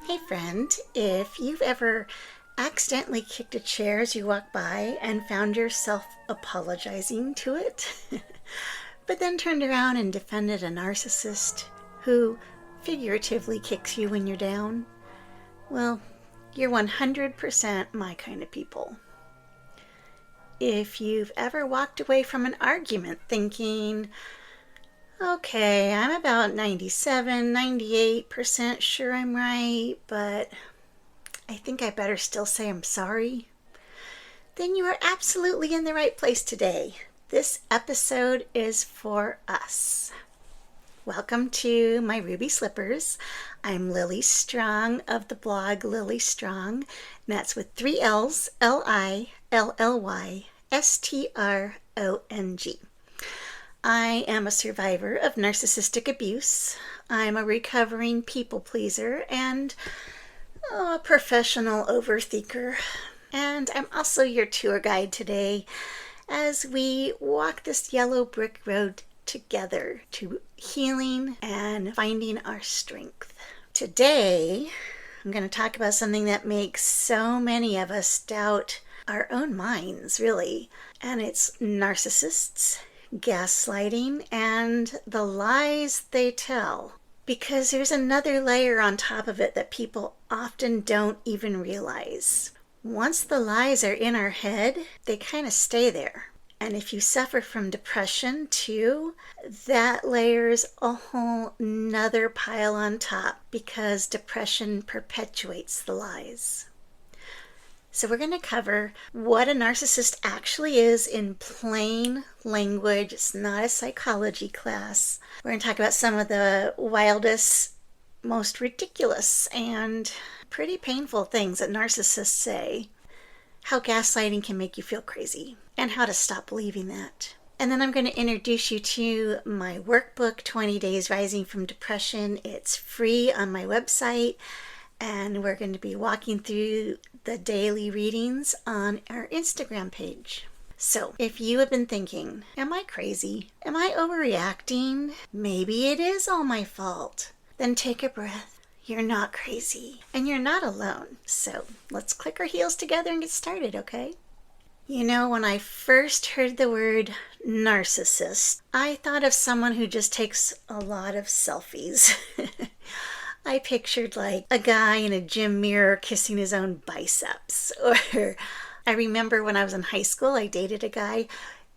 Hey friend, if you've ever accidentally kicked a chair as you walk by and found yourself apologizing to it, but then turned around and defended a narcissist who figuratively kicks you when you're down, well, you're 100% my kind of people. If you've ever walked away from an argument thinking, okay, I'm about 97, 98% sure I'm right, but I think I better still say I'm sorry, then you are absolutely in the right place today. This episode is for us. Welcome to my Ruby Slippers. I'm Lily Strong of the blog Lily Strong, and that's with 3 L's, Lillystronng. I am a survivor of narcissistic abuse. I'm a recovering people pleaser and a professional overthinker. And I'm also your tour guide today as we walk this yellow brick road together to healing and finding our strength. Today, I'm going to talk about something that makes so many of us doubt our own minds, really. And it's narcissists, gaslighting, and the lies they tell. Because there's another layer on top of it that people often don't even realize. Once the lies are in our head, they kind of stay there. And if you suffer from depression too, that layers a whole nother pile on top because depression perpetuates the lies. So we're going to cover what a narcissist actually is in plain language. It's not a psychology class. We're going to talk about some of the wildest, most ridiculous, and pretty painful things that narcissists say. How gaslighting can make you feel crazy, and how to stop believing that. And then I'm going to introduce you to my workbook, 20 Days Rising from Depression. It's free on my website. And we're going to be walking through the daily readings on our Instagram page. So, if you have been thinking, am I crazy? Am I overreacting? Maybe it is all my fault. Then take a breath. You're not crazy. And you're not alone. So, let's click our heels together and get started, okay? You know, when I first heard the word narcissist, I thought of someone who just takes a lot of selfies. I pictured like a guy in a gym mirror kissing his own biceps. Or I remember when I was in high school, I dated a guy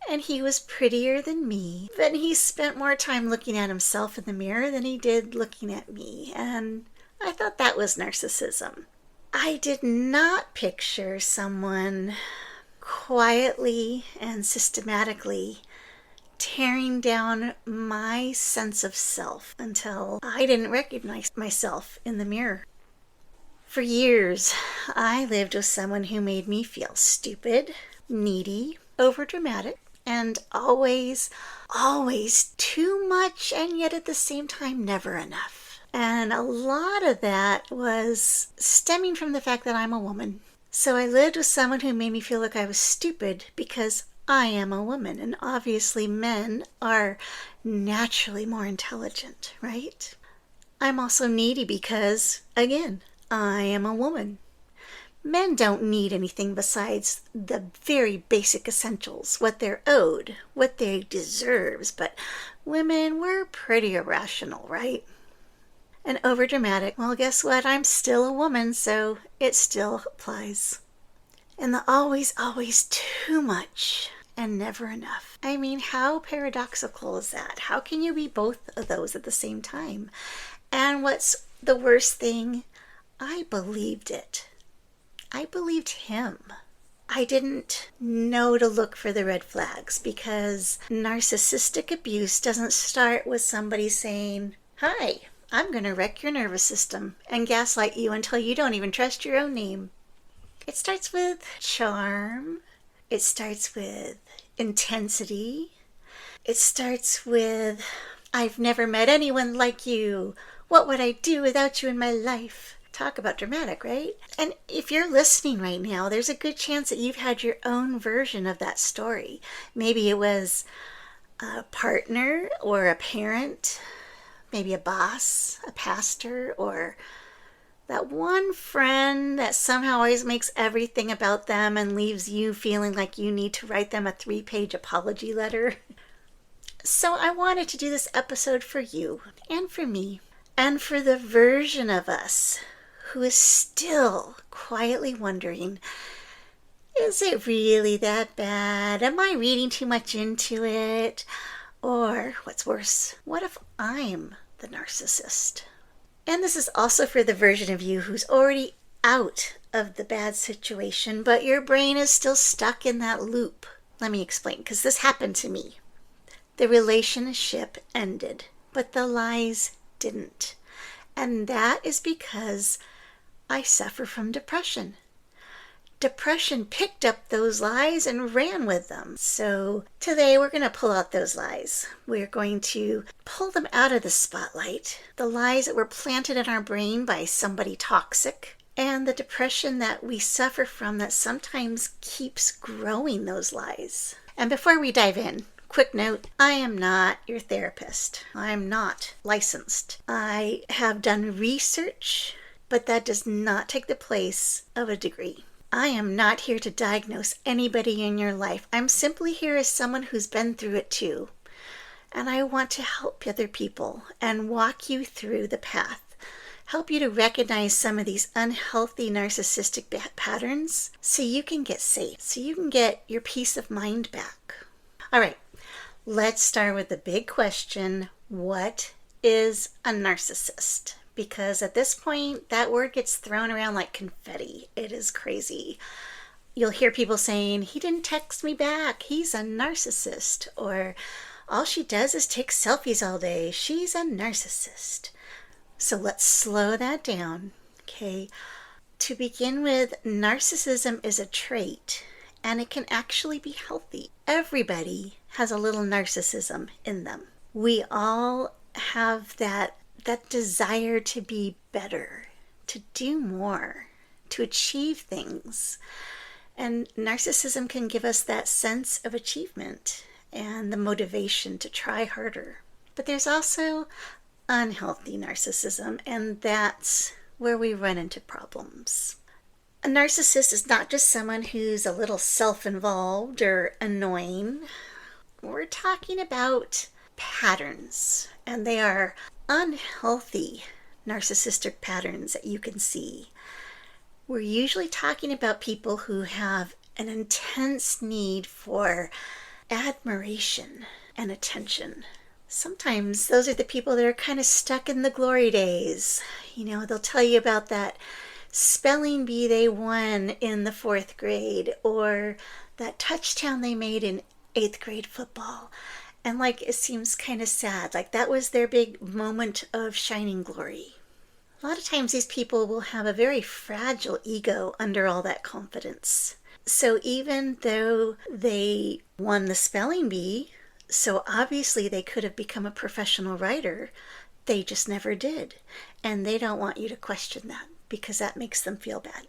and he was prettier than me. But he spent more time looking at himself in the mirror than he did looking at me. And I thought that was narcissism. I did not picture someone quietly and systematically tearing down my sense of self until I didn't recognize myself in the mirror. For years, I lived with someone who made me feel stupid, needy, overdramatic, and always too much, and yet at the same time never enough. And a lot of that was stemming from the fact that I'm a woman. So I lived with someone who made me feel like I was stupid because I am a woman, and obviously men are naturally more intelligent, right? I'm also needy because, again, I am a woman. Men don't need anything besides the very basic essentials, what they're owed, what they deserve, but women, we're pretty irrational, right? And overdramatic, well, guess what? I'm still a woman, so it still applies. And the always too much and never enough. I mean, how paradoxical is that? How can you be both of those at the same time? And what's the worst thing? I believed it. I believed him. I didn't know to look for the red flags because narcissistic abuse doesn't start with somebody saying, "Hi, I'm going to wreck your nervous system and gaslight you until you don't even trust your own name." It starts with charm. It starts with intensity. It starts with, "I've never met anyone like you. What would I do without you in my life?" Talk about dramatic, right? And if you're listening right now, there's a good chance that you've had your own version of that story. Maybe it was a partner or a parent, maybe a boss, a pastor, or That one friend that somehow always makes everything about them and leaves you feeling like you need to write them a 3-page apology letter. So I wanted to do this episode for you and for me and for the version of us who is still quietly wondering, is it really that bad? Am I reading too much into it? Or what's worse, what if I'm the narcissist? And this is also for the version of you who's already out of the bad situation, but your brain is still stuck in that loop. Let me explain, because this happened to me. The relationship ended, but the lies didn't. And that is because I suffer from depression. Depression picked up those lies and ran with them. So today we're going to pull out those lies. We're going to pull them out of the spotlight. The lies that were planted in our brain by somebody toxic, and the depression that we suffer from that sometimes keeps growing those lies. And before we dive in, quick note, I am not your therapist. I'm not licensed. I have done research, but that does not take the place of a degree. I am not here to diagnose anybody in your life. I'm simply here as someone who's been through it too. And I want to help other people and walk you through the path. Help you to recognize some of these unhealthy narcissistic patterns so you can get safe, so you can get your peace of mind back. All right, let's start with the big question. What is a narcissist? Because at this point, that word gets thrown around like confetti. It is crazy. You'll hear people saying, he didn't text me back. He's a narcissist. Or all she does is take selfies all day. She's a narcissist. So let's slow that down, okay? To begin with, narcissism is a trait, and it can actually be healthy. Everybody has a little narcissism in them. We all have that desire to be better, to do more, to achieve things. And narcissism can give us that sense of achievement and the motivation to try harder. But there's also unhealthy narcissism, and that's where we run into problems. A narcissist is not just someone who's a little self-involved or annoying. We're talking about patterns, and they are unhealthy narcissistic patterns that you can see. We're usually talking about people who have an intense need for admiration and attention. Sometimes those are the people that are kind of stuck in the glory days. You know, they'll tell you about that spelling bee they won in the 4th grade, or that touchdown they made in 8th grade football. And like, it seems kind of sad, like that was their big moment of shining glory. A lot of times these people will have a very fragile ego under all that confidence. So even though they won the spelling bee, so obviously they could have become a professional writer, they just never did. And they don't want you to question that because that makes them feel bad.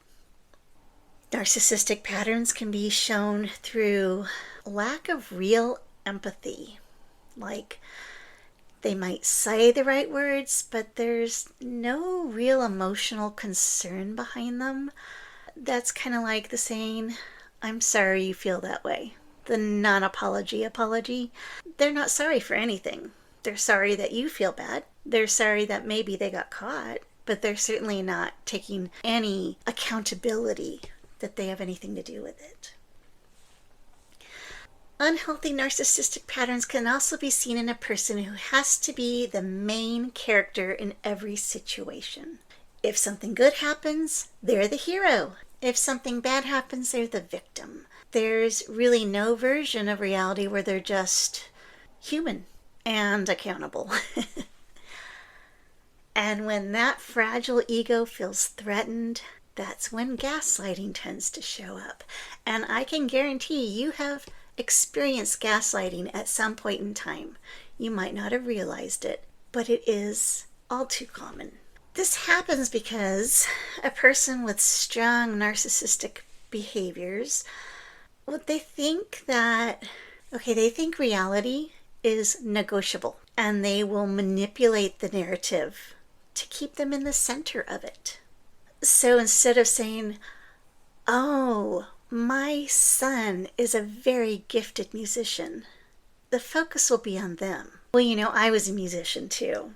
Narcissistic patterns can be shown through lack of real empathy. Like, they might say the right words, but there's no real emotional concern behind them. That's kind of like the saying, I'm sorry you feel that way. The non-apology apology. They're not sorry for anything. They're sorry that you feel bad. They're sorry that maybe they got caught, but they're certainly not taking any accountability that they have anything to do with it. Unhealthy narcissistic patterns can also be seen in a person who has to be the main character in every situation. If something good happens, they're the hero. If something bad happens, they're the victim. There's really no version of reality where they're just human and accountable. And when that fragile ego feels threatened, that's when gaslighting tends to show up. And I can guarantee you have experienced gaslighting at some point in time. You might not have realized it, but it is all too common. This happens because a person with strong narcissistic behaviors, well, they think reality is negotiable, and they will manipulate the narrative to keep them in the center of it. So instead of saying, oh, my son is a very gifted musician, the focus will be on them. Well, I was a musician too.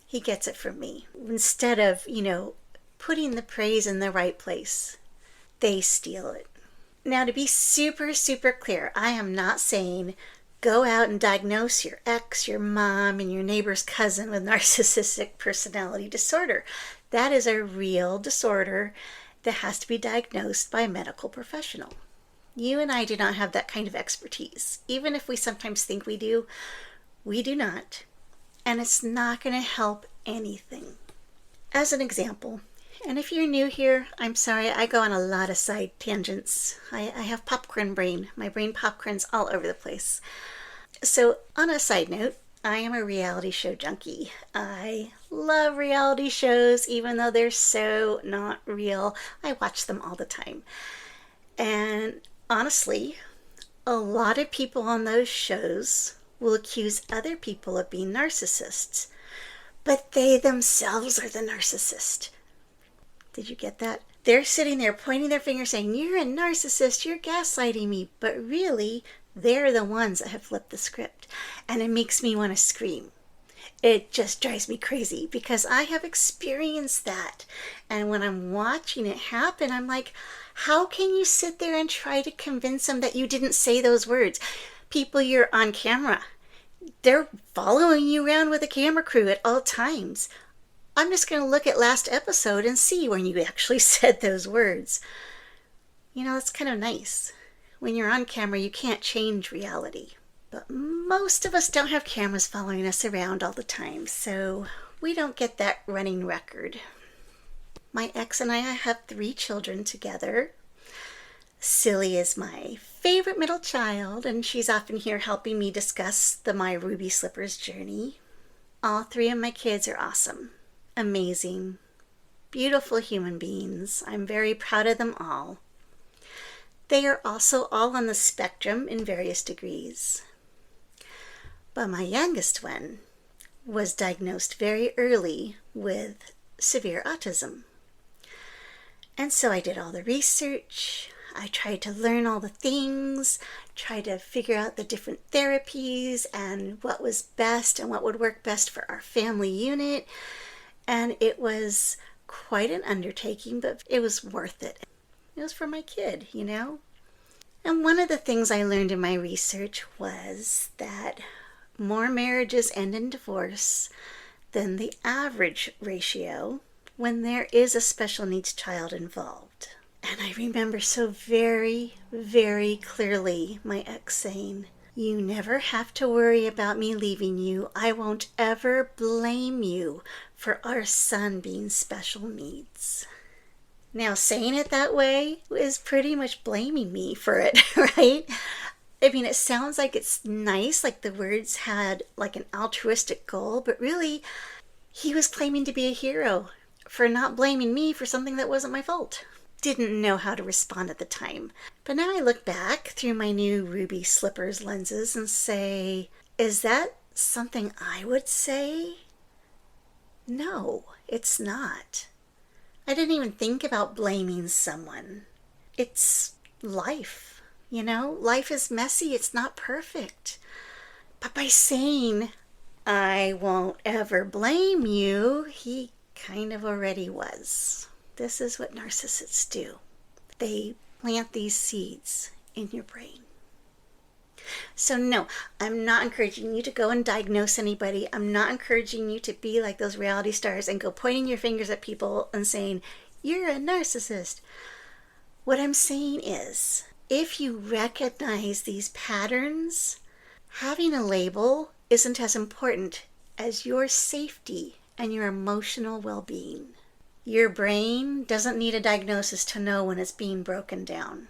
He gets it from me. Instead of, putting the praise in the right place, they steal it. Now, to be super, super clear, I am not saying go out and diagnose your ex, your mom, and your neighbor's cousin with narcissistic personality disorder. That is a real disorder that has to be diagnosed by a medical professional. You and I do not have that kind of expertise. Even if we sometimes think we do not. And it's not going to help anything. As an example, and if you're new here, I'm sorry, I go on a lot of side tangents. I have popcorn brain. My brain popcorns all over the place. So on a side note, I am a reality show junkie. I love reality shows, even though they're so not real. I watch them all the time. And honestly, a lot of people on those shows will accuse other people of being narcissists, but they themselves are the narcissist. Did you get that? They're sitting there pointing their finger saying, you're a narcissist, you're gaslighting me, but really, they're the ones that have flipped the script, and it makes me want to scream. It just drives me crazy because I have experienced that, and when I'm watching it happen, I'm like, how can you sit there and try to convince them that you didn't say those words? People, you're on camera. They're following you around with a camera crew at all times. I'm just going to look at last episode and see when you actually said those words. It's kind of nice. When you're on camera, you can't change reality. But most of us don't have cameras following us around all the time, so we don't get that running record. My ex and I have 3 children together. Silly is my favorite middle child, and she's often here helping me discuss the My Ruby Slippers journey. All 3 of my kids are awesome, amazing, beautiful human beings. I'm very proud of them all. They are also all on the spectrum in various degrees. But my youngest one was diagnosed very early with severe autism. And so I did all the research. I tried to learn all the things, tried to figure out the different therapies and what was best and what would work best for our family unit. And it was quite an undertaking, but it was worth it. It was for my kid, And one of the things I learned in my research was that more marriages end in divorce than the average ratio when there is a special needs child involved. And I remember so very, very clearly my ex saying, you never have to worry about me leaving you. I won't ever blame you for our son being special needs. Now, saying it that way is pretty much blaming me for it, right? I mean, it sounds like it's nice, like the words had like an altruistic goal, but really, he was claiming to be a hero for not blaming me for something that wasn't my fault. Didn't know how to respond at the time. But now I look back through my new Ruby Slippers lenses and say, is that something I would say? No, it's not. I didn't even think about blaming someone. It's life, Life is messy. It's not perfect. But by saying, I won't ever blame you, he kind of already was. This is what narcissists do. They plant these seeds in your brain. So no, I'm not encouraging you to go and diagnose anybody. I'm not encouraging you to be like those reality stars and go pointing your fingers at people and saying, you're a narcissist. What I'm saying is, if you recognize these patterns, having a label isn't as important as your safety and your emotional well-being. Your brain doesn't need a diagnosis to know when it's being broken down.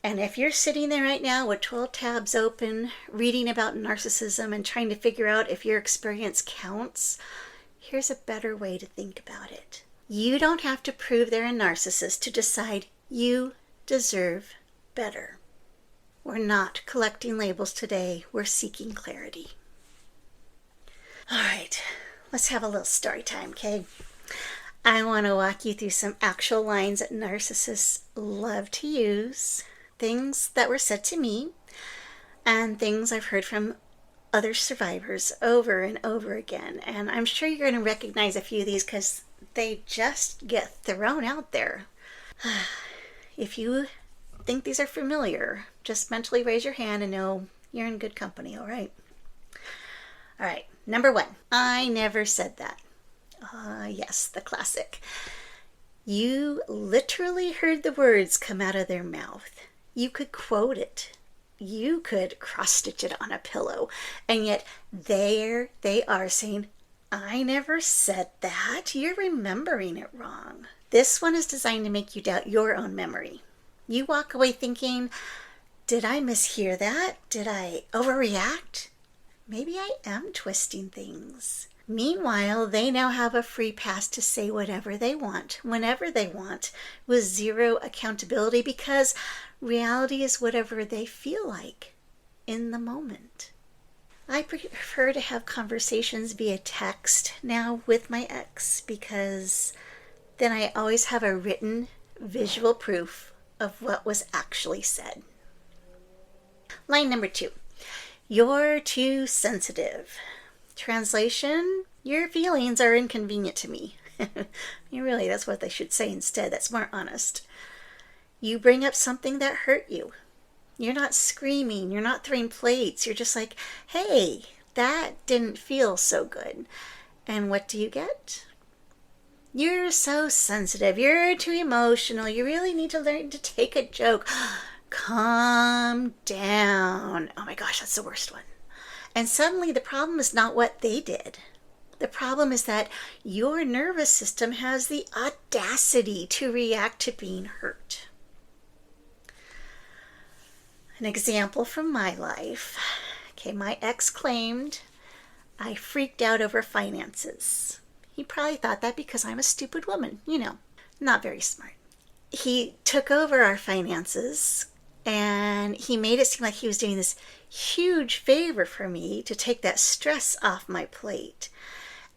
And if you're sitting there right now with 12 tabs open, reading about narcissism and trying to figure out if your experience counts, here's a better way to think about it. You don't have to prove they're a narcissist to decide you deserve better. We're not collecting labels today. We're seeking clarity. All right, let's have a little story time, okay? I want to walk you through some actual lines that narcissists love to use, things that were said to me, and things I've heard from other survivors over and over again. And I'm sure you're going to recognize a few of these because they just get thrown out there. If you think these are familiar, just mentally raise your hand and know you're in good company, all right? All right, number 1, I never said that. Yes, the classic. You literally heard the words come out of their mouth. You could quote it. You could cross-stitch it on a pillow. And yet there they are saying, I never said that. You're remembering it wrong. This one is designed to make you doubt your own memory. You walk away thinking, did I mishear that? Did I overreact? Maybe I am twisting things. Meanwhile, they now have a free pass to say whatever they want, whenever they want, with zero accountability because reality is whatever they feel like in the moment. I prefer to have conversations via text now with my ex because then I always have a written visual proof of what was actually said. Line number 2. You're too sensitive. Translation, your feelings are inconvenient to me. Really, that's what they should say instead. That's more honest. You bring up something that hurt you. You're not screaming. You're not throwing plates. You're just like, hey, that didn't feel so good. And what do you get? You're so sensitive. You're too emotional. You really need to learn to take a joke. Calm down. Oh my gosh, that's the worst one. And suddenly the problem is not what they did. The problem is that your nervous system has the audacity to react to being hurt. An example from my life. Okay, my ex claimed I freaked out over finances. He probably thought that because I'm a stupid woman, not very smart. He took over our finances and he made it seem like he was doing this huge favor for me to take that stress off my plate.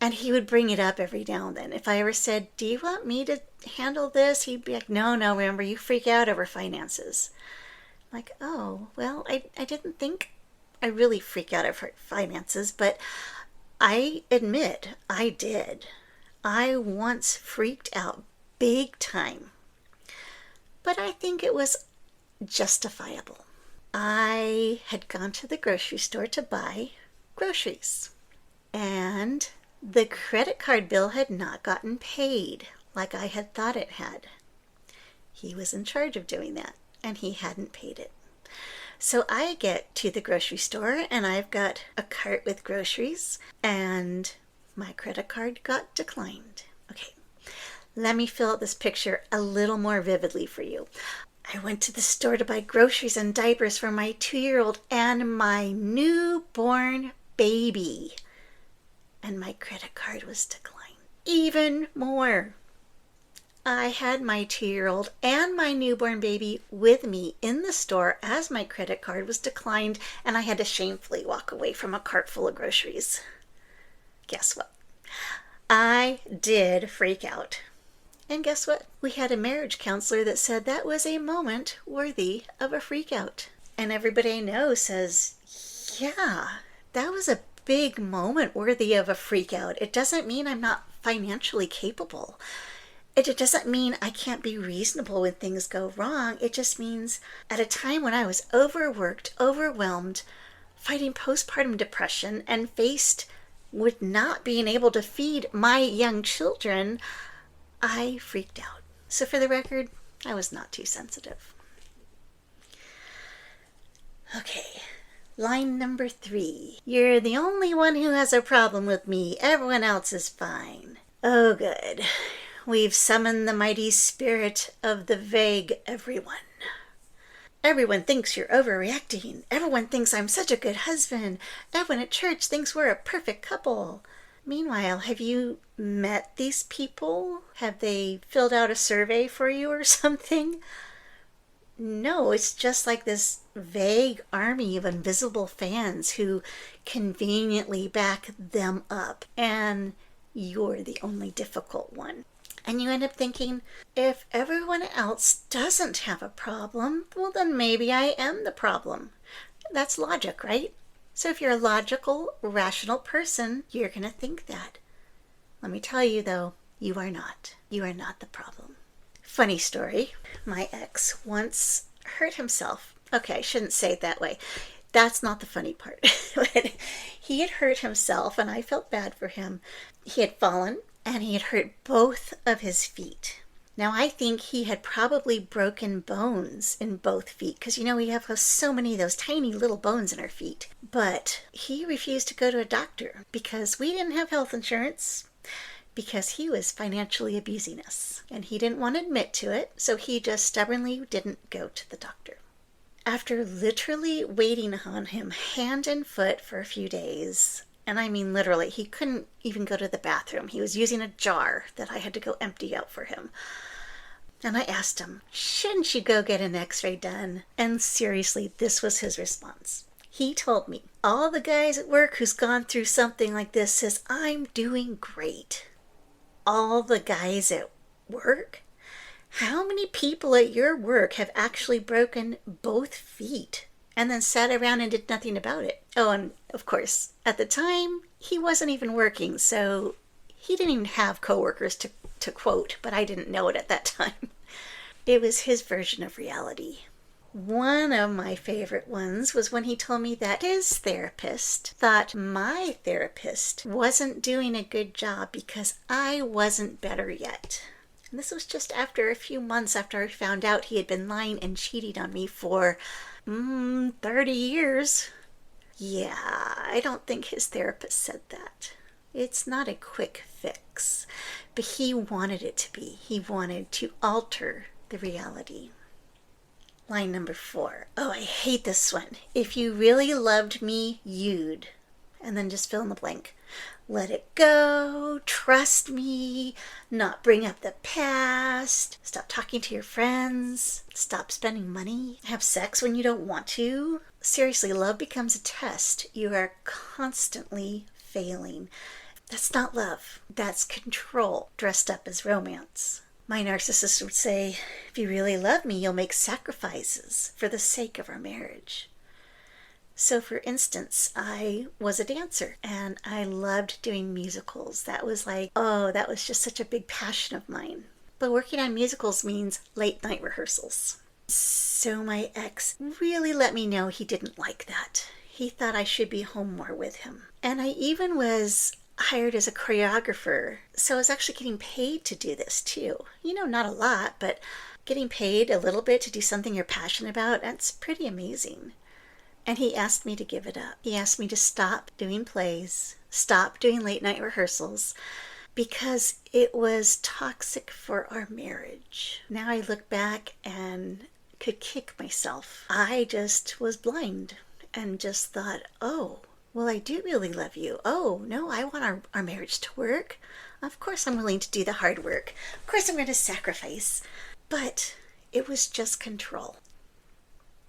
And he would bring it up every now and then. If I ever said, do you want me to handle this? He'd be like, no, remember, you freak out over finances. I'm like, oh, well, I didn't think I really freak out over finances, but I admit I did. I once freaked out big time. But I think it was justifiable. I had gone to the grocery store to buy groceries. And the credit card bill had not gotten paid like I had thought it had. He was in charge of doing that, and he hadn't paid it. So I get to the grocery store, and I've got a cart with groceries, and my credit card got declined. Okay, let me fill out this picture a little more vividly for you. I went to the store to buy groceries and diapers for my 2-year-old and my newborn baby. And my credit card was declined. Even more. I had my 2-year-old and my newborn baby with me in the store as my credit card was declined, and I had to shamefully walk away from a cart full of groceries. Guess what? I did freak out. And guess what? We had a marriage counselor that said that was a moment worthy of a freak out. And everybody I know says, yeah, that was a big moment worthy of a freak out. It doesn't mean I'm not financially capable. It doesn't mean I can't be reasonable when things go wrong. It just means at a time when I was overworked, overwhelmed, fighting postpartum depression, and faced with not being able to feed my young children, I freaked out. So for the record, I was not too sensitive. Okay, line number 3. You're the only one who has a problem with me. Everyone else is fine. Oh, good. We've summoned the mighty spirit of the vague everyone. Everyone thinks you're overreacting. Everyone thinks I'm such a good husband. Everyone at church thinks we're a perfect couple. Meanwhile, have you met these people? Have they filled out a survey for you or something? No, it's just like this vague army of invisible fans who conveniently back them up, and you're the only difficult one. And you end up thinking, if everyone else doesn't have a problem, well, then maybe I am the problem. That's logic, right? So if you're a logical, rational person, you're going to think that. Let me tell you, though, you are not. You are not the problem. Funny story. My ex once hurt himself. Okay, I shouldn't say it that way. That's not the funny part. He had hurt himself, and I felt bad for him. He had fallen, and he had hurt both of his feet. Now, I think he had probably broken bones in both feet, because we have so many of those tiny little bones in our feet. But he refused to go to a doctor because we didn't have health insurance, because he was financially abusing us. And he didn't want to admit to it, so he just stubbornly didn't go to the doctor. After literally waiting on him hand and foot for a few days, and I mean literally, he couldn't even go to the bathroom. He was using a jar that I had to go empty out for him. And I asked him, shouldn't you go get an x-ray done? And seriously, this was his response. He told me, all the guys at work who's gone through something like this says, I'm doing great. All the guys at work? How many people at your work have actually broken both feet and then sat around and did nothing about it? Oh, and of course, at the time, he wasn't even working, so he didn't even have coworkers to quote, but I didn't know it at that time. It was his version of reality. One of my favorite ones was when he told me that his therapist thought my therapist wasn't doing a good job because I wasn't better yet. And this was just after a few months after I found out he had been lying and cheating on me for 30 years. Yeah, I don't think his therapist said that. It's not a quick fix, but he wanted it to be. He wanted to alter the reality. Line number 4. Oh, I hate this one. If you really loved me, you'd. And then just fill in the blank. Let it go, trust me, not bring up the past, stop talking to your friends, stop spending money, have sex when you don't want to. Seriously, love becomes a test. You are constantly failing. That's not love. That's control dressed up as romance. My narcissist would say, if you really love me, you'll make sacrifices for the sake of our marriage. So for instance, I was a dancer and I loved doing musicals. That was that was just such a big passion of mine. But working on musicals means late night rehearsals. So my ex really let me know he didn't like that. He thought I should be home more with him. And I even was hired as a choreographer. So I was actually getting paid to do this too. Not a lot, but getting paid a little bit to do something you're passionate about, that's pretty amazing. And he asked me to give it up. He asked me to stop doing plays, stop doing late night rehearsals, because it was toxic for our marriage. Now I look back and could kick myself. I just was blind and just thought, oh, well, I do really love you. Oh, no, I want our marriage to work. Of course I'm willing to do the hard work. Of course I'm going to sacrifice. But it was just control.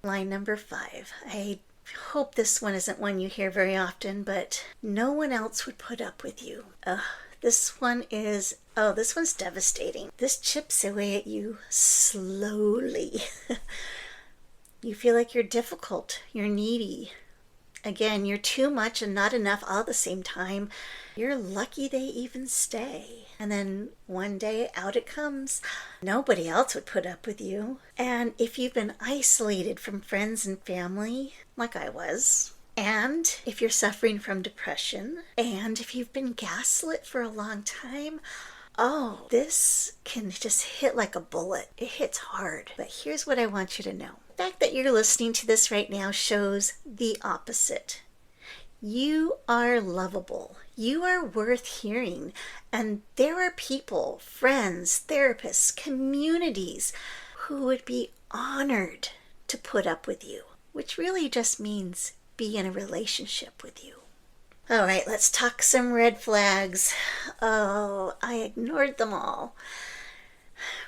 Line number 5. I hope this one isn't one you hear very often, but no one else would put up with you. This one's devastating. This chips away at you slowly. You feel like you're difficult, you're needy. Again, you're too much and not enough all at the same time. You're lucky they even stay. And then one day out it comes. Nobody else would put up with you. And if you've been isolated from friends and family, like I was, and if you're suffering from depression, and if you've been gaslit for a long time, oh, this can just hit like a bullet. It hits hard. But here's what I want you to know. The fact that you're listening to this right now shows the opposite. You are lovable. You are worth hearing. And there are people, friends, therapists, communities who would be honored to put up with you, which really just means be in a relationship with you. All right, let's talk some red flags. Oh, I ignored them all.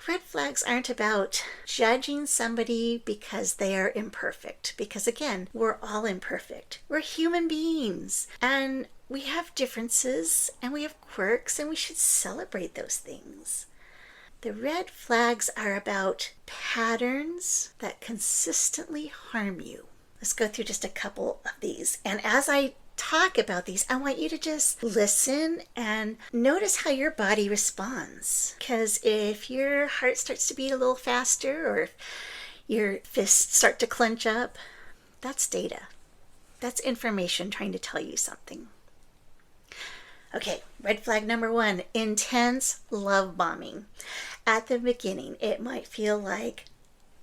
Red flags aren't about judging somebody because they are imperfect. Because again, we're all imperfect. We're human beings. And we have differences and we have quirks and we should celebrate those things. The red flags are about patterns that consistently harm you. Let's go through just a couple of these. And as I talk about these, I want you to just listen and notice how your body responds. Because if your heart starts to beat a little faster, or if your fists start to clench up, that's data. That's information trying to tell you something. Okay, red flag number 1, intense love bombing. At the beginning, it might feel like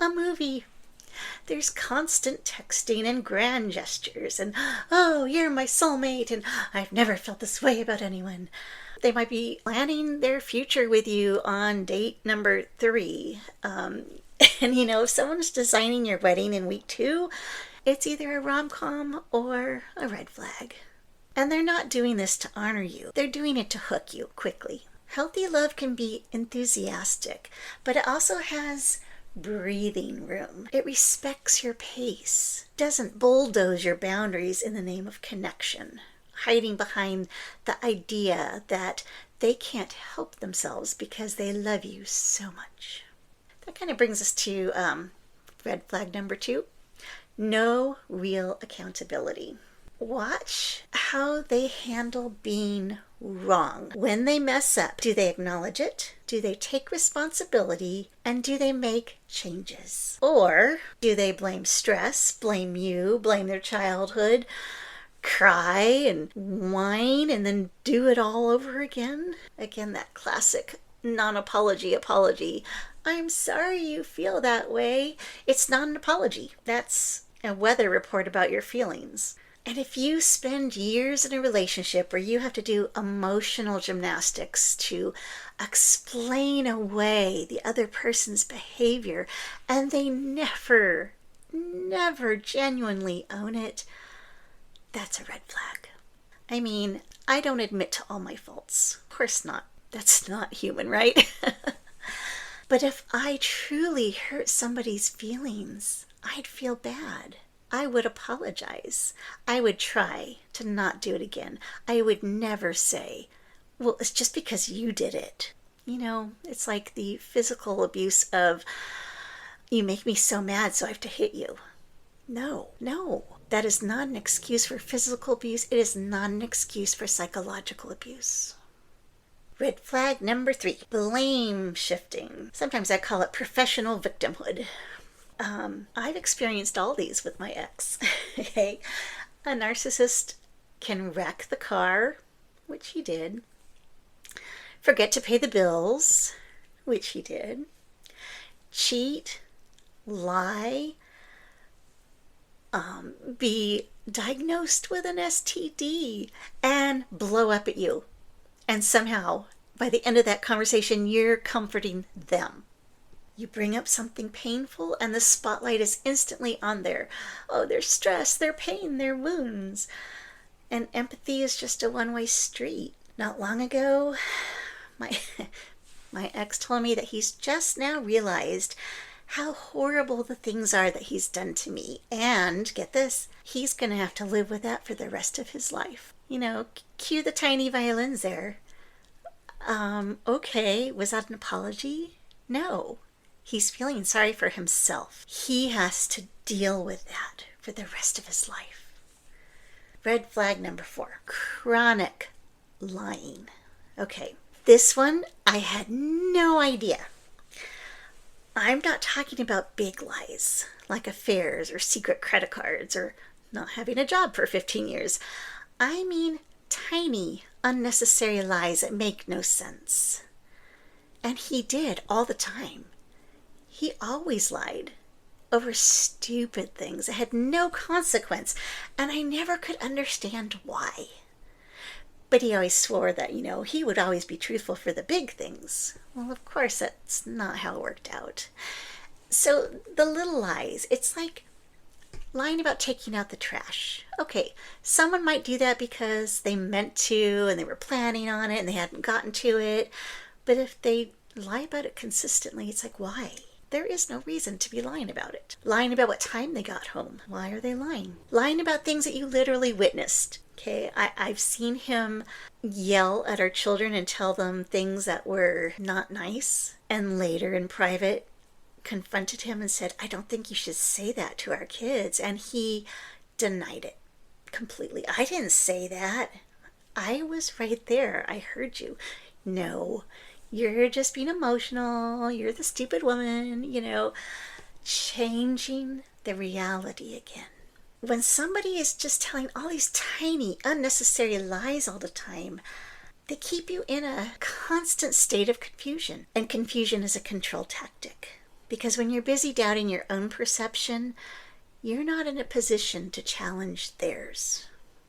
a movie. There's constant texting and grand gestures and, oh, you're my soulmate and I've never felt this way about anyone. They might be planning their future with you on date number 3. And if someone's designing your wedding in week 2, it's either a rom-com or a red flag. And they're not doing this to honor you. They're doing it to hook you quickly. Healthy love can be enthusiastic, but it also has breathing room. It respects your pace, doesn't bulldoze your boundaries in the name of connection, hiding behind the idea that they can't help themselves because they love you so much. That kind of brings us to red flag number 2, no real accountability. Watch how they handle being wrong. When they mess up, do they acknowledge it? Do they take responsibility? And do they make changes? Or do they blame stress, blame you, blame their childhood, cry and whine, and then do it all over again? Again, that classic non-apology apology. I'm sorry you feel that way. It's not an apology. That's a weather report about your feelings. And if you spend years in a relationship where you have to do emotional gymnastics to explain away the other person's behavior, and they never genuinely own it, that's a red flag. I mean, I don't admit to all my faults. Of course not. That's not human, right? But if I truly hurt somebody's feelings, I'd feel bad. I would apologize. I would try to not do it again. I would never say, well, it's just because you did it. It's like the physical abuse of, you make me so mad, so I have to hit you. No. That is not an excuse for physical abuse. It is not an excuse for psychological abuse. Red flag number 3, blame shifting. Sometimes I call it professional victimhood. I've experienced all these with my ex. Okay, a narcissist can wreck the car, which he did, forget to pay the bills, which he did, cheat, lie, be diagnosed with an STD, and blow up at you. And somehow, by the end of that conversation, you're comforting them. You bring up something painful and the spotlight is instantly on there. Oh, their stress, their pain, their wounds. And empathy is just a one-way street. Not long ago, my ex told me that he's just now realized how horrible the things are that he's done to me. And, get this, he's going to have to live with that for the rest of his life. Cue the tiny violins there. Okay, was that an apology? No. He's feeling sorry for himself. He has to deal with that for the rest of his life. Red flag number 4, chronic lying. Okay, this one I had no idea. I'm not talking about big lies, like affairs or secret credit cards or not having a job for 15 years. I mean tiny, unnecessary lies that make no sense. And he did all the time. He always lied over stupid things that had no consequence, and I never could understand why. But he always swore that, he would always be truthful for the big things. Well, of course, that's not how it worked out. So the little lies, it's like lying about taking out the trash. Okay, someone might do that because they meant to and they were planning on it and they hadn't gotten to it. But if they lie about it consistently, it's like, why? There is no reason to be lying about it. Lying about what time they got home. Why are they lying? Lying about things that you literally witnessed. Okay, I've seen him yell at our children and tell them things that were not nice, and later in private confronted him and said, I don't think you should say that to our kids. And he denied it completely. I didn't say that. I was right there. I heard you. No, you're just being emotional. You're the stupid woman, changing the reality again. When somebody is just telling all these tiny, unnecessary lies all the time, they keep you in a constant state of confusion. And confusion is a control tactic. Because when you're busy doubting your own perception, you're not in a position to challenge theirs.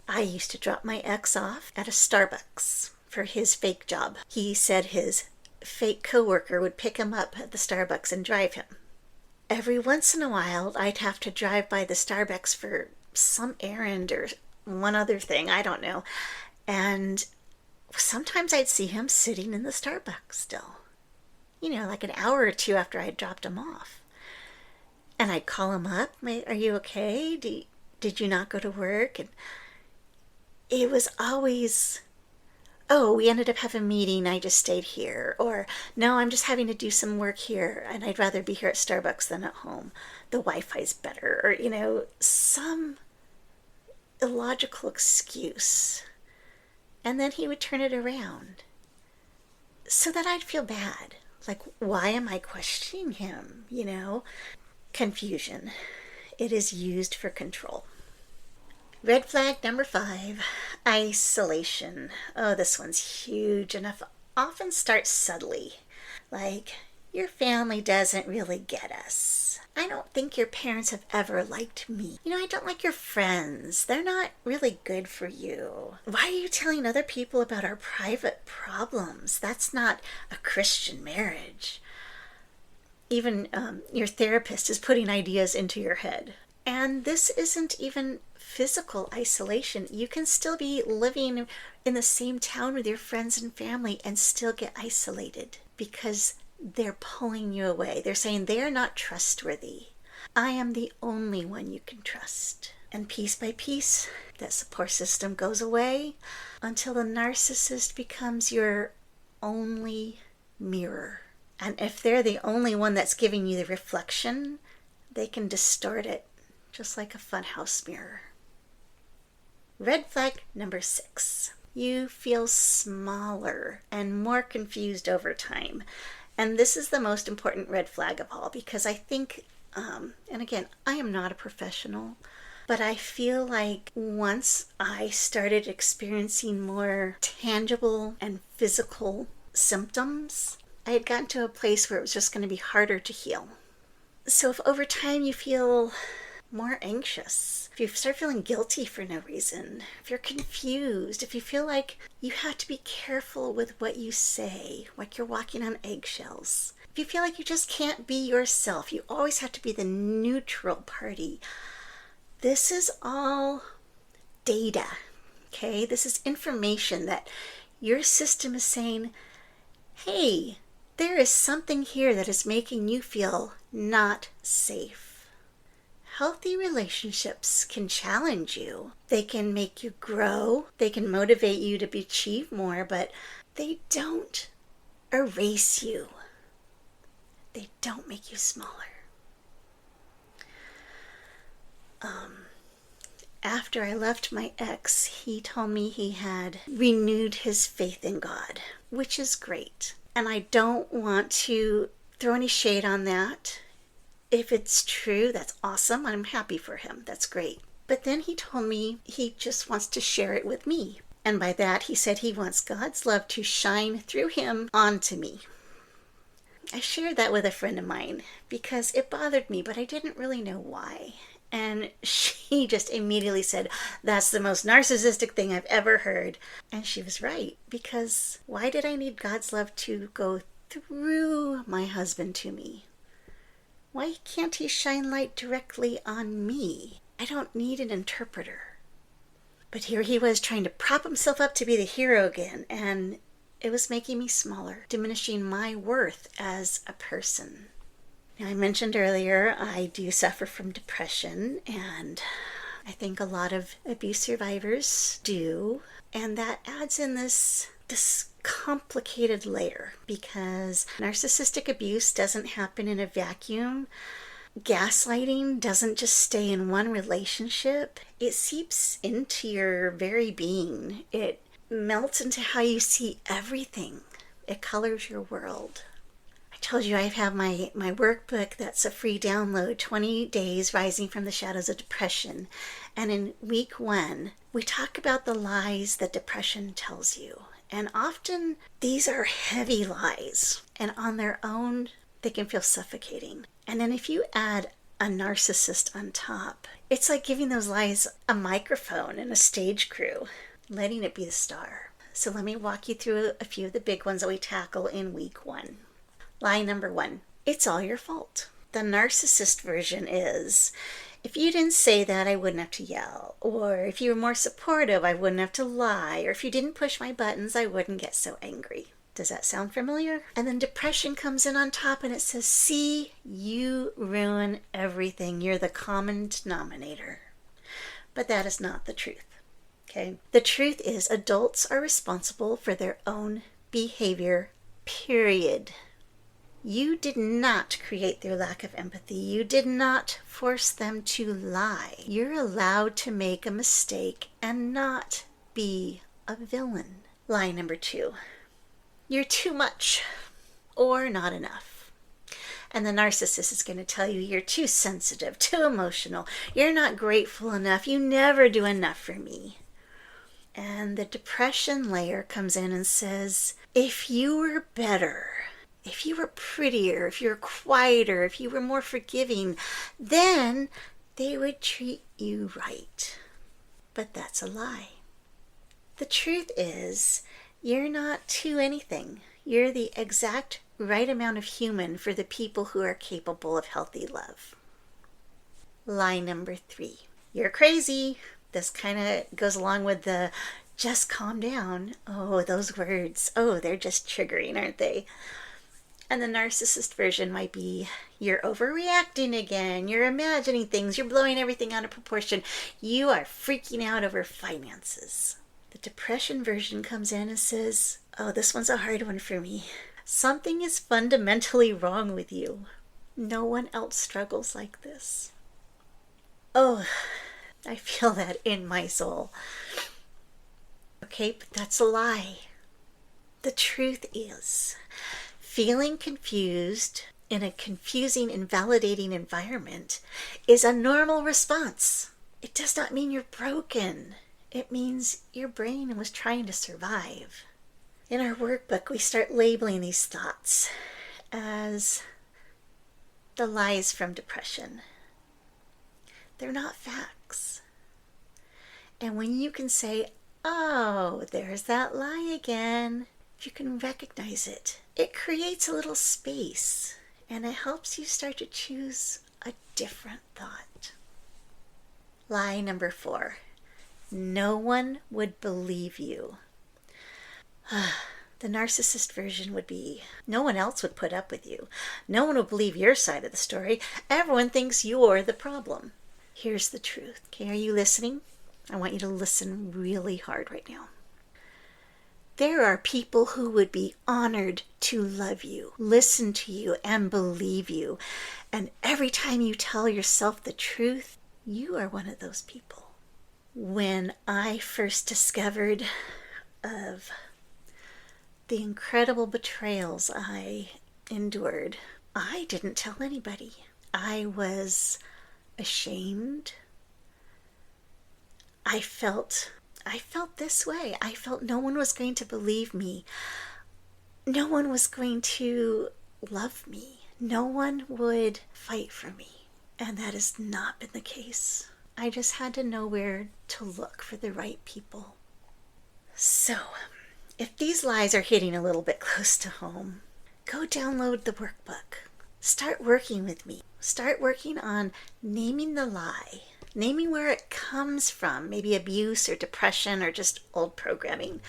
I used to drop my ex off at a Starbucks for his fake job. He said his fake coworker would pick him up at the Starbucks and drive him. Every once in a while, I'd have to drive by the Starbucks for some errand or one other thing, I don't know. And sometimes I'd see him sitting in the Starbucks still, like an hour or two after I'd dropped him off. And I'd call him up, are you okay? Did you not go to work? And it was always, oh, we ended up having a meeting, I just stayed here. Or, no, I'm just having to do some work here, and I'd rather be here at Starbucks than at home. The Wi-Fi's better. Or, some illogical excuse. And then he would turn it around. So that I'd feel bad. Like, why am I questioning him? Confusion. It is used for control. Red flag number 5, isolation. Oh, this one's huge and often starts subtly. Like, your family doesn't really get us. I don't think your parents have ever liked me. I don't like your friends. They're not really good for you. Why are you telling other people about our private problems? That's not a Christian marriage. Even your therapist is putting ideas into your head. And this isn't even physical isolation. You can still be living in the same town with your friends and family and still get isolated because they're pulling you away. They're saying they're not trustworthy. I am the only one you can trust. And piece by piece, that support system goes away until the narcissist becomes your only mirror. And if they're the only one that's giving you the reflection, they can distort it just like a funhouse mirror. Red flag number 6. You feel smaller and more confused over time. And this is the most important red flag of all because I think, and again, I am not a professional, but I feel like once I started experiencing more tangible and physical symptoms, I had gotten to a place where it was just going to be harder to heal. So if over time you feel more anxious, if you start feeling guilty for no reason, if you're confused, if you feel like you have to be careful with what you say, like you're walking on eggshells, if you feel like you just can't be yourself, you always have to be the neutral party, this is all data, okay? This is information that your system is saying, hey, there is something here that is making you feel not safe. Healthy relationships can challenge you. They can make you grow. They can motivate you to achieve more, but they don't erase you. They don't make you smaller. After I left my ex, he told me he had renewed his faith in God, which is great. And I don't want to throw any shade on that. If it's true, that's awesome. I'm happy for him. That's great. But then he told me he just wants to share it with me. And by that, he said he wants God's love to shine through him onto me. I shared that with a friend of mine because it bothered me, but I didn't really know why. And she just immediately said, that's the most narcissistic thing I've ever heard. And she was right, because why did I need God's love to go through my husband to me? Why can't he shine light directly on me? I don't need an interpreter. But here he was trying to prop himself up to be the hero again, and it was making me smaller, diminishing my worth as a person. Now, I mentioned earlier I do suffer from depression, and I think a lot of abuse survivors do. And that adds in this complicated layer, because narcissistic abuse doesn't happen in a vacuum. Gaslighting doesn't just stay in one relationship. It seeps into your very being. It melts into how you see everything. It colors your world. I told you I have my workbook that's a free download, 20 Days Rising from the Shadows of Depression. And in week 1, we talk about the lies that depression tells you. And often these are heavy lies. And on their own, they can feel suffocating. And then if you add a narcissist on top, it's like giving those lies a microphone and a stage crew, letting it be the star. So let me walk you through a few of the big ones that we tackle in week 1. Lie number 1, it's all your fault. The narcissist version is, if you didn't say that, I wouldn't have to yell. Or if you were more supportive, I wouldn't have to lie. Or if you didn't push my buttons, I wouldn't get so angry. Does that sound familiar? And then depression comes in on top and it says, see, you ruin everything. You're the common denominator. But that is not the truth. Okay? The truth is adults are responsible for their own behavior, period. You did not create their lack of empathy. You did not force them to lie. You're allowed to make a mistake and not be a villain. Lie number 2. You're too much or not enough. And the narcissist is going to tell you you're too sensitive, too emotional. You're not grateful enough. You never do enough for me. And the depression layer comes in and says, if you were better, if you were prettier, if you were quieter, if you were more forgiving, then they would treat you right. But that's a lie. The truth is, you're not too anything. You're the exact right amount of human for the people who are capable of healthy love. Lie number 3. You're crazy. This kind of goes along with the just calm down. Oh, those words. Oh, they're just triggering, aren't they? And the narcissist version might be, you're overreacting again. You're imagining things. You're blowing everything out of proportion. You are freaking out over finances. The depression version comes in and says, oh, this one's a hard one for me. Something is fundamentally wrong with you. No one else struggles like this. Oh, I feel that in my soul. Okay, but that's a lie. The truth is, feeling confused in a confusing, invalidating environment is a normal response. It does not mean you're broken. It means your brain was trying to survive. In our workbook, we start labeling these thoughts as the lies from depression. They're not facts. And when you can say, oh, there's that lie again, if you can recognize it, it creates a little space and it helps you start to choose a different thought. Lie number 4. No one would believe you. The narcissist version would be, no one else would put up with you. No one would believe your side of the story. Everyone thinks you're the problem. Here's the truth. Okay, are you listening? I want you to listen really hard right now. There are people who would be honored to love you, listen to you, and believe you. And every time you tell yourself the truth, you are one of those people. When I first discovered of the incredible betrayals I endured, I didn't tell anybody. I was ashamed. I felt this way. I felt no one was going to believe me. No one was going to love me. No one would fight for me. And that has not been the case. I just had to know where to look for the right people. So, if these lies are hitting a little bit close to home, go download the workbook. Start working with me. Start working on naming the lie, naming where it comes from, maybe abuse or depression or just old programming,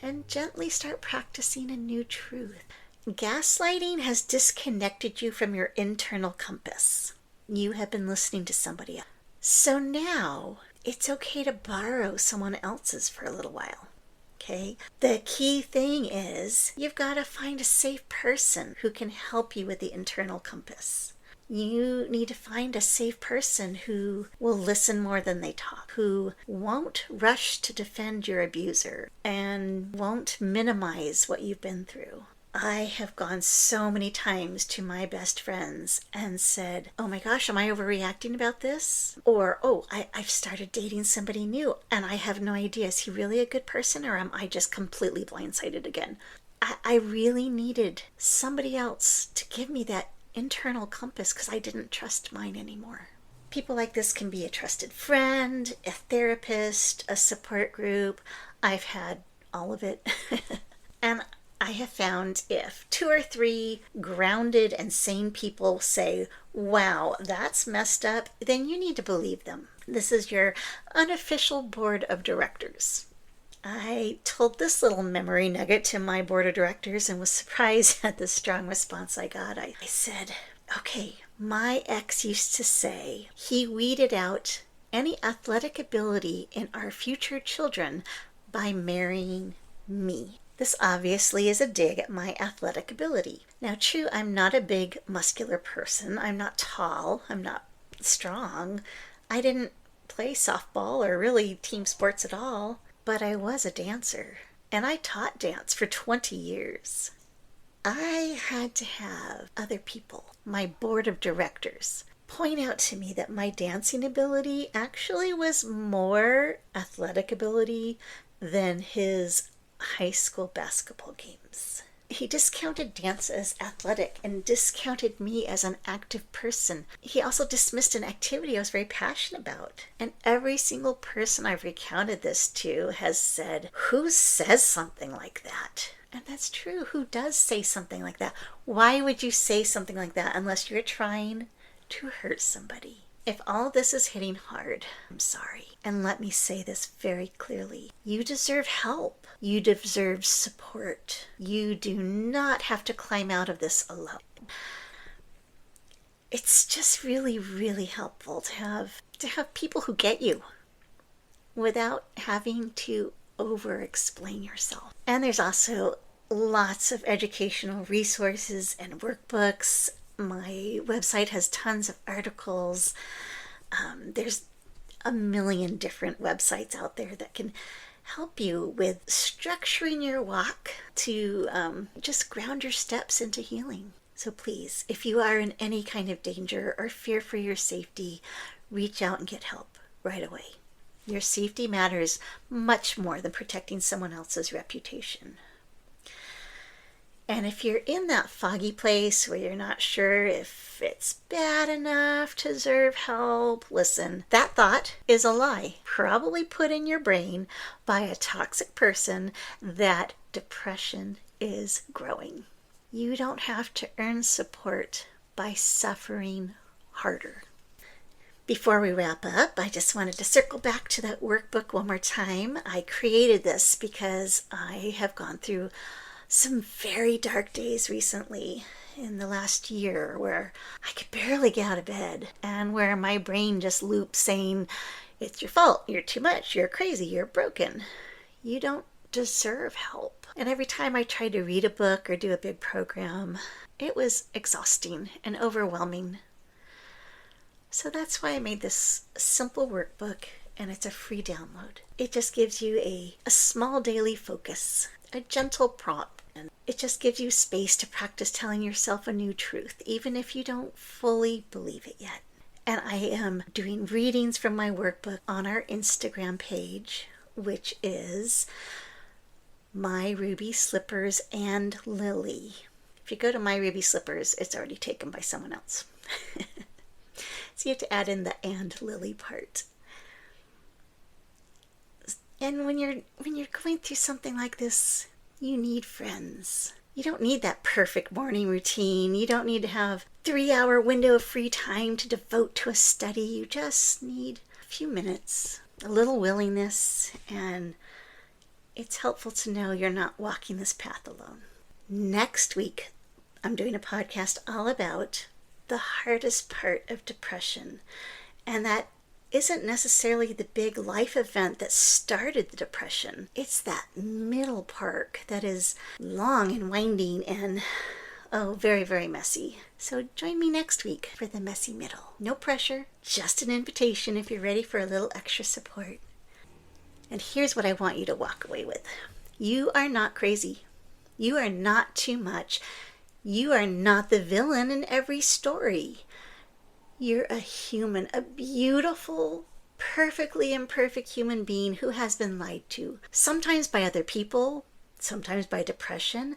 and gently start practicing a new truth. Gaslighting has disconnected you from your internal compass. You have been listening to somebody else. So now it's okay to borrow someone else's for a little while. Okay? The key thing is you've got to find a safe person who can help you with the internal compass. You need to find a safe person who will listen more than they talk, who won't rush to defend your abuser and won't minimize what you've been through. I have gone so many times to my best friends and said, oh my gosh, am I overreacting about this? Or, I've started dating somebody new and I have no idea. Is he really a good person or am I just completely blindsided again? I really needed somebody else to give me that internal compass because I didn't trust mine anymore. People like this can be a trusted friend, a therapist, a support group. I've had all of it. And I have found if 2 or 3 grounded and sane people say, wow, that's messed up, then you need to believe them. This is your unofficial board of directors. I told this little memory nugget to my board of directors and was surprised at the strong response I got. I said, okay, my ex used to say he weeded out any athletic ability in our future children by marrying me. This obviously is a dig at my athletic ability. Now, true, I'm not a big muscular person. I'm not tall. I'm not strong. I didn't play softball or really team sports at all. But I was a dancer, and I taught dance for 20 years. I had to have other people, my board of directors, point out to me that my dancing ability actually was more athletic ability than his high school basketball games. He discounted dance as athletic and discounted me as an active person. He also dismissed an activity I was very passionate about. And every single person I've recounted this to has said, who says something like that? And that's true. Who does say something like that? Why would you say something like that unless you're trying to hurt somebody? If all this is hitting hard, I'm sorry. And let me say this very clearly. You deserve help. You deserve support. You do not have to climb out of this alone. It's just really, really helpful to have people who get you without having to over-explain yourself. And there's also lots of educational resources and workbooks. My website has tons of articles. There's a million different websites out there that can help you with structuring your walk to just ground your steps into healing. So please, if you are in any kind of danger or fear for your safety, reach out and get help right away. Your safety matters much more than protecting someone else's reputation. And if you're in that foggy place where you're not sure if it's bad enough to deserve help, listen, that thought is a lie, probably put in your brain by a toxic person that depression is growing. You don't have to earn support by suffering harder. Before we wrap up, I just wanted to circle back to that workbook one more time. I created this because I have gone through some very dark days recently in the last year where I could barely get out of bed and where my brain just loops saying, it's your fault, you're too much, you're crazy, you're broken, you don't deserve help. And every time I tried to read a book or do a big program, it was exhausting and overwhelming. So that's why I made this simple workbook, and it's a free download. It just gives you a small daily focus, a gentle prompt. And it just gives you space to practice telling yourself a new truth, even if you don't fully believe it yet. And I am doing readings from my workbook on our Instagram page, which is My Ruby Slippers and Lily. If you go to My Ruby Slippers, it's already taken by someone else. So you have to add in the and Lily part. And when you're going through something like this, you need friends. You don't need that perfect morning routine. You don't need to have 3-hour window of free time to devote to a study. You just need a few minutes, a little willingness, and it's helpful to know you're not walking this path alone. Next week, I'm doing a podcast all about the hardest part of depression, and that isn't necessarily the big life event that started the depression. It's that middle part that is long and winding and, oh, very, very messy. So join me next week for the messy middle. No pressure, just an invitation if you're ready for a little extra support. And here's what I want you to walk away with. You are not crazy. You are not too much. You are not the villain in every story. You're a human, a beautiful, perfectly imperfect human being who has been lied to. Sometimes by other people, sometimes by depression,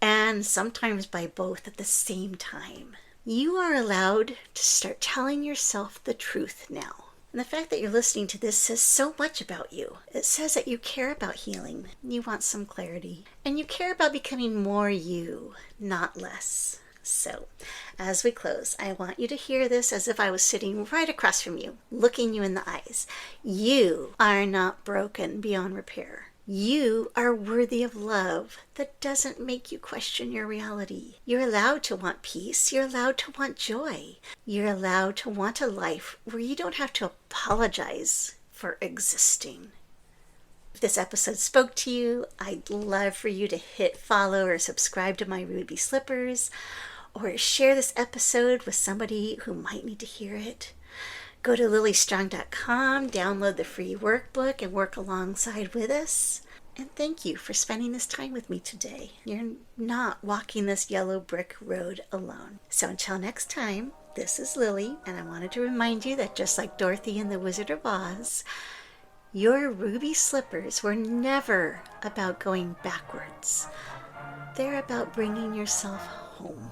and sometimes by both at the same time. You are allowed to start telling yourself the truth now. And the fact that you're listening to this says so much about you. It says that you care about healing, you want some clarity, and you care about becoming more you, not less. So, as we close, I want you to hear this as if I was sitting right across from you, looking you in the eyes. You are not broken beyond repair. You are worthy of love that doesn't make you question your reality. You're allowed to want peace. You're allowed to want joy. You're allowed to want a life where you don't have to apologize for existing. If this episode spoke to you, I'd love for you to hit follow or subscribe to my Ruby Slippers, or share this episode with somebody who might need to hear it. Go to lilystrong.com, download the free workbook, and work alongside with us. And thank you for spending this time with me today. You're not walking this yellow brick road alone. So until next time, this is Lily, and I wanted to remind you that just like Dorothy and the Wizard of Oz, your ruby slippers were never about going backwards. They're about bringing yourself home.